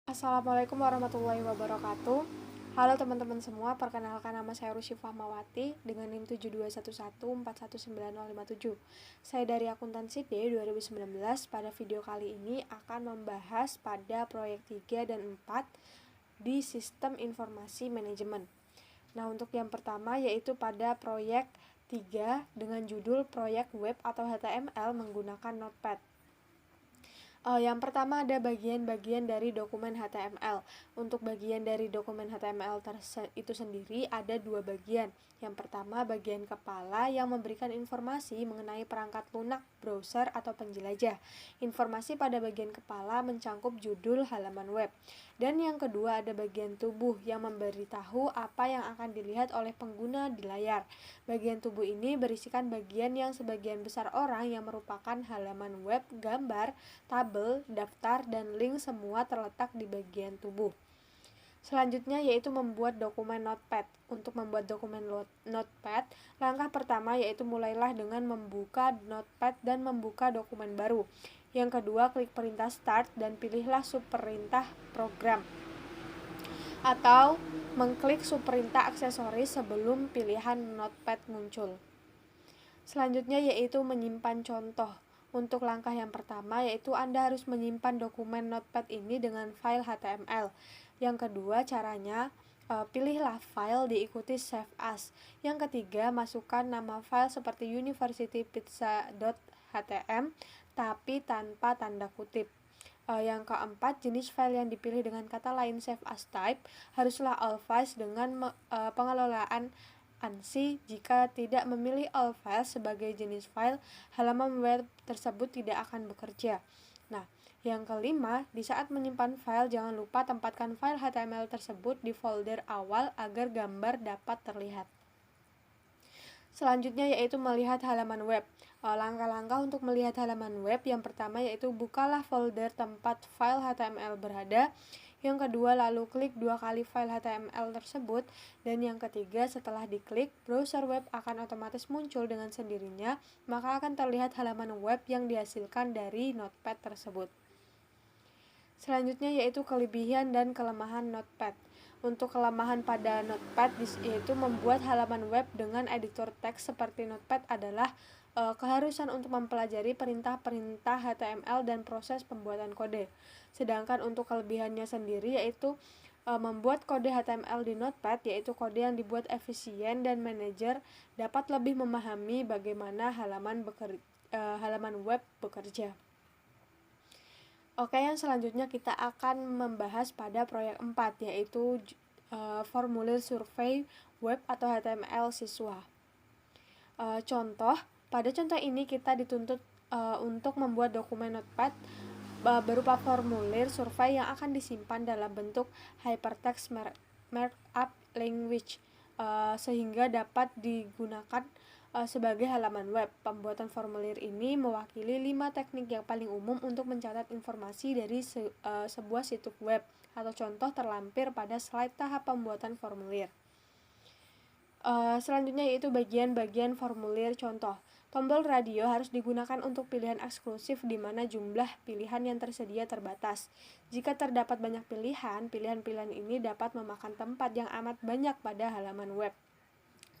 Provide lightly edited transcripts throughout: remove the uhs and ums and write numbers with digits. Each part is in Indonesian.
Assalamualaikum warahmatullahi wabarakatuh. Halo teman-teman semua, perkenalkan nama saya Rusy Fahmawati dengan NIM 7211419057. Saya dari Akuntansi D 2019. Pada video kali ini akan membahas pada proyek 3 dan 4 di Sistem Informasi Manajemen. Nah, untuk yang pertama yaitu pada proyek 3 dengan judul Proyek Web atau HTML menggunakan Notepad. Yang pertama ada bagian-bagian dari dokumen HTML. Untuk bagian dari dokumen HTML itu sendiri ada dua bagian. Yang pertama bagian kepala yang memberikan informasi mengenai perangkat lunak, browser, atau penjelajah. Informasi pada bagian kepala mencangkup judul halaman web. Dan yang kedua ada bagian tubuh yang memberitahu apa yang akan dilihat oleh pengguna di layar. Bagian tubuh ini berisikan bagian yang sebagian besar orang yang merupakan halaman web, gambar, tabel, daftar, dan link semua terletak di bagian tubuh. Selanjutnya yaitu membuat dokumen Notepad. Untuk membuat dokumen Notepad, langkah pertama yaitu mulailah dengan membuka Notepad dan membuka dokumen baru. Yang kedua, klik perintah Start dan pilihlah subperintah program. Atau mengklik subperintah aksesoris sebelum pilihan Notepad muncul. Selanjutnya yaitu menyimpan contoh. Untuk langkah yang pertama yaitu Anda harus menyimpan dokumen Notepad ini dengan file HTML. Yang kedua caranya pilihlah file diikuti Save As. Yang ketiga masukkan nama file seperti universitypizza.htm tapi tanpa tanda kutip. Yang keempat, jenis file yang dipilih dengan kata lain Save As Type haruslah all files dengan pengelolaan ANSI. Jika tidak memilih all files sebagai jenis file, halaman web tersebut tidak akan bekerja. Nah, yang kelima, di saat menyimpan file jangan lupa tempatkan file HTML tersebut di folder awal agar gambar dapat terlihat. Selanjutnya yaitu melihat halaman web. Langkah-langkah untuk melihat halaman web yang pertama yaitu bukalah folder tempat file HTML berada. Yang kedua lalu klik dua kali file HTML tersebut. Dan yang ketiga setelah diklik, browser web akan otomatis muncul dengan sendirinya, maka akan terlihat halaman web yang dihasilkan dari Notepad tersebut. Selanjutnya yaitu kelebihan dan kelemahan Notepad. Untuk kelemahan pada Notepad yaitu membuat halaman web dengan editor teks seperti Notepad adalah keharusan untuk mempelajari perintah-perintah HTML dan proses pembuatan kode. Sedangkan untuk kelebihannya sendiri yaitu membuat kode HTML di Notepad yaitu kode yang dibuat efisien dan manajer dapat lebih memahami bagaimana halaman web bekerja. Oke, yang selanjutnya kita akan membahas pada proyek 4 yaitu formulir survei web atau HTML siswa. Pada contoh ini kita dituntut untuk membuat dokumen Notepad berupa formulir survei yang akan disimpan dalam bentuk hypertext markup language sehingga dapat digunakan sebagai halaman web. Pembuatan formulir ini mewakili 5 teknik yang paling umum untuk mencatat informasi dari sebuah situs web atau contoh terlampir pada slide tahap pembuatan formulir. Selanjutnya yaitu bagian-bagian formulir contoh. Tombol radio harus digunakan untuk pilihan eksklusif di mana jumlah pilihan yang tersedia terbatas. Jika terdapat banyak pilihan, pilihan-pilihan ini dapat memakan tempat yang amat banyak pada halaman web.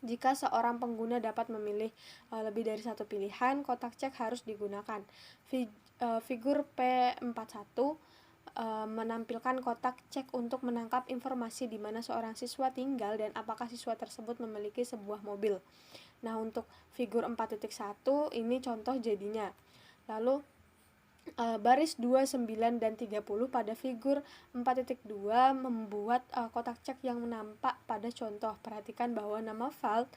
Jika seorang pengguna dapat memilih lebih dari satu pilihan, kotak cek harus digunakan. Figur P41 menampilkan kotak cek untuk menangkap informasi di mana seorang siswa tinggal dan apakah siswa tersebut memiliki sebuah mobil. Nah, untuk figur 4.1 ini contoh jadinya. Lalu baris 2, 9, dan 30 pada figur 4.2 membuat kotak cek yang nampak pada contoh. Perhatikan bahwa nama file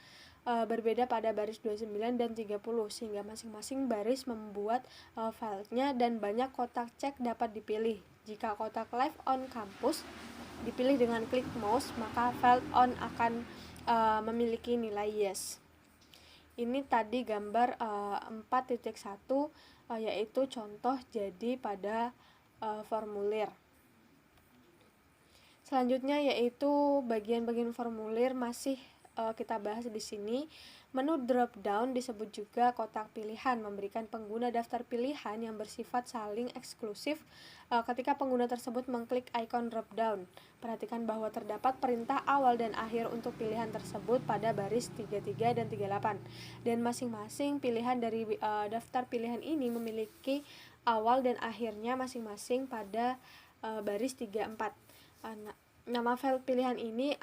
berbeda pada baris 29 dan 30 sehingga masing-masing baris membuat filenya dan banyak kotak cek dapat dipilih. Jika kotak Live on Campus dipilih dengan klik mouse, maka file on akan memiliki nilai yes. Ini tadi gambar 4.1 yaitu contoh jadi pada formulir. Selanjutnya yaitu bagian-bagian formulir masih kita bahas di sini. Menu drop down disebut juga kotak pilihan, memberikan pengguna daftar pilihan yang bersifat saling eksklusif ketika pengguna tersebut mengklik ikon drop down. Perhatikan bahwa terdapat perintah awal dan akhir untuk pilihan tersebut pada baris 33 dan 38. Dan masing-masing pilihan dari daftar pilihan ini memiliki awal dan akhirnya masing-masing pada baris 34. Nama file pilihan ini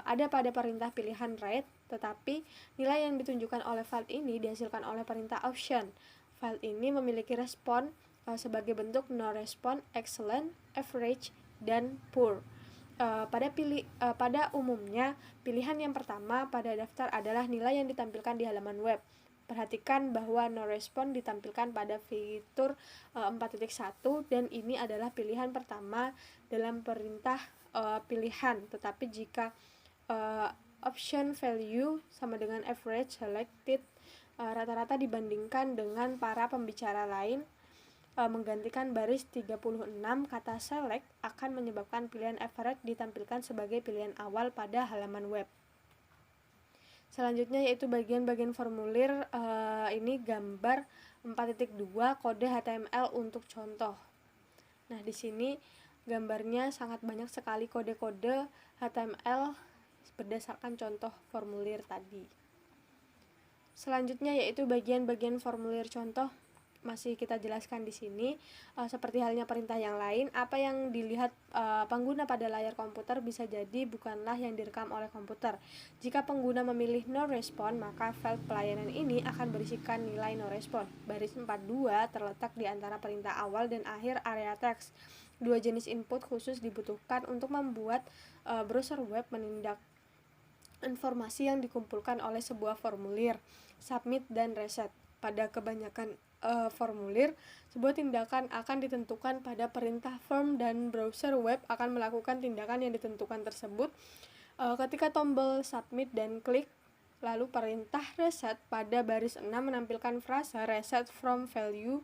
ada pada perintah pilihan read, tetapi nilai yang ditunjukkan oleh file ini dihasilkan oleh perintah option. File ini memiliki respon sebagai bentuk no respon, excellent, average, dan poor. Pada umumnya, pilihan yang pertama pada daftar adalah nilai yang ditampilkan di halaman web. Perhatikan bahwa no respon ditampilkan pada fitur 4.1 dan ini adalah pilihan pertama dalam perintah pilihan. Tetapi jika option value sama dengan average selected rata-rata dibandingkan dengan para pembicara lain, menggantikan baris 36, kata select akan menyebabkan pilihan average ditampilkan sebagai pilihan awal pada halaman web. Selanjutnya yaitu bagian-bagian formulir, ini gambar 4.2 kode HTML untuk contoh. Nah, di sini gambarnya sangat banyak sekali kode-kode HTML berdasarkan contoh formulir tadi. Selanjutnya yaitu bagian-bagian formulir contoh, masih kita jelaskan di sini. Seperti halnya perintah yang lain, apa yang dilihat pengguna pada layar komputer bisa jadi bukanlah yang direkam oleh komputer. Jika pengguna memilih no respon, maka file pelayanan ini akan berisikan nilai no respon. Baris 42 terletak di antara perintah awal dan akhir area teks. Dua jenis input khusus dibutuhkan untuk membuat browser web menindak informasi yang dikumpulkan oleh sebuah formulir, submit dan reset. Pada kebanyakan formulir, sebuah tindakan akan ditentukan pada perintah form dan browser web akan melakukan tindakan yang ditentukan tersebut ketika tombol submit dan klik. Lalu perintah reset pada baris 6 menampilkan frase reset from value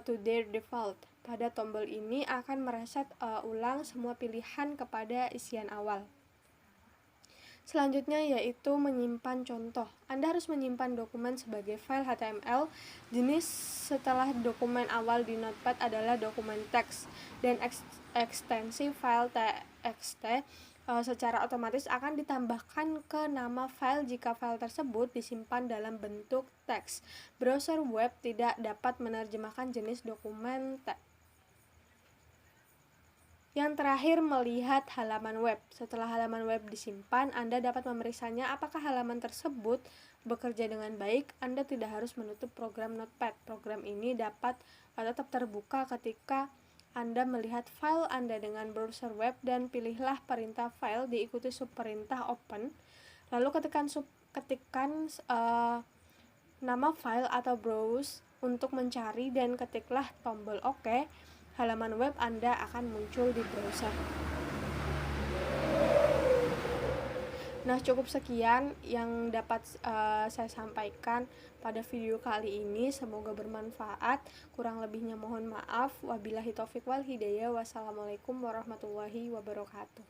to their default. Pada tombol ini akan mereset ulang semua pilihan kepada isian awal. Selanjutnya yaitu menyimpan contoh. Anda harus menyimpan dokumen sebagai file HTML. Jenis setelah dokumen awal di Notepad adalah dokumen teks, dan ekstensi file txt secara otomatis akan ditambahkan ke nama file jika file tersebut disimpan dalam bentuk teks. Browser web tidak dapat menerjemahkan jenis dokumen teks. Yang terakhir, melihat halaman web. Setelah halaman web disimpan, Anda dapat memeriksanya apakah halaman tersebut bekerja dengan baik. Anda tidak harus menutup program Notepad. Program ini dapat tetap terbuka ketika Anda melihat file Anda dengan browser web, dan pilihlah perintah file diikuti subperintah open. Lalu ketikkan nama file atau browse untuk mencari dan ketiklah tombol OK. Halaman web Anda akan muncul di browser. Nah, cukup sekian yang dapat saya sampaikan pada video kali ini. Semoga bermanfaat. Kurang lebihnya mohon maaf. Wabillahi taufiq wal hidayah. Wassalamualaikum warahmatullahi wabarakatuh.